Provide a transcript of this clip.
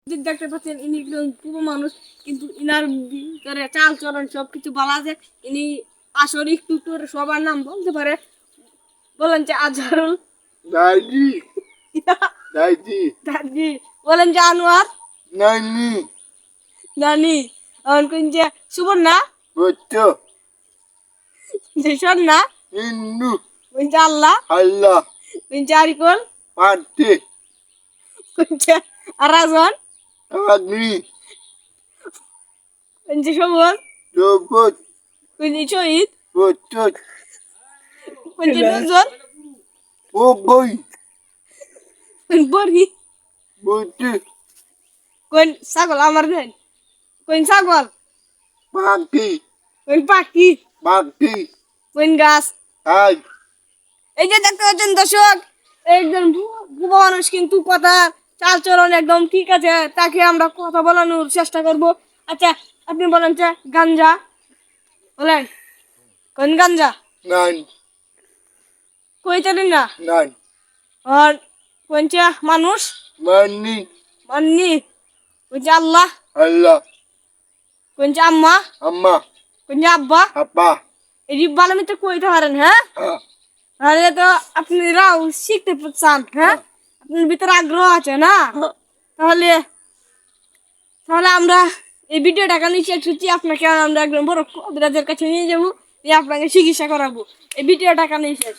দেখতে পাচ্ছেন ইনি একজন পূর্ব মানুষ, কিন্তু ইনার ভিতরে চাল চলন সবকিছু বলা যায়। ইনি আসলে একটু করে সবার নাম বলতে পারে। বলেন যে আজহারুল দাদি দাদি দাদি, বলেন যে আনোয়ার নানি নানি, কোন যে সুবর্ণা, বচ্চো যে সন্না, ইন্দু কোন যে আল্লাহ, আল্লাহ কোন যে আরিকল, পাতে কোন যে আরাজন, আগনি কোন যে সবুজ, জবত কোন যে শহীদ, বচ্চো কোন যে নজর, ও বই কোন বড়ি, বইতে কোন ছাগল আমার দেন, কোন ছাগল, পাখি কোন পাখি, পাখি কোন গাছ। আই এই যে দেখতে পাচ্ছেন দর্শক, একজন বুবা মানুষ, কিন্তু কথা চাল চলন একদম ঠিক আছে। তাকে আমরা কথা বলানোর চেষ্টা করব। আচ্ছা, আপনি বলেন যে গাঞ্জা, বলেন কোন গাঞ্জা, নান কই জানেন না, নান আর কোন যে মানুষ, মানি মান্নি, কোন যে আল্লাহ, আল্লাহ কোন যে আম্মা, আম্মা কোন যে আব্বা। আপা এই ভালো মিত্র কইতে পারেন, হ্যাঁ? তাহলে তো আপনারাও শিখতে চান, হ্যাঁ? আপনার ভিতরে আগ্রহ আছে না? তাহলে তাহলে আমরা এই ভিডিওটা কেন শেষ করছি, আপনাকে আমরা একদম বড় কবিরাজের কাছে নিয়ে যাবো, দিয়ে আপনাকে চিকিৎসা করাবো। এই ভিডিওটা কেন শেষ।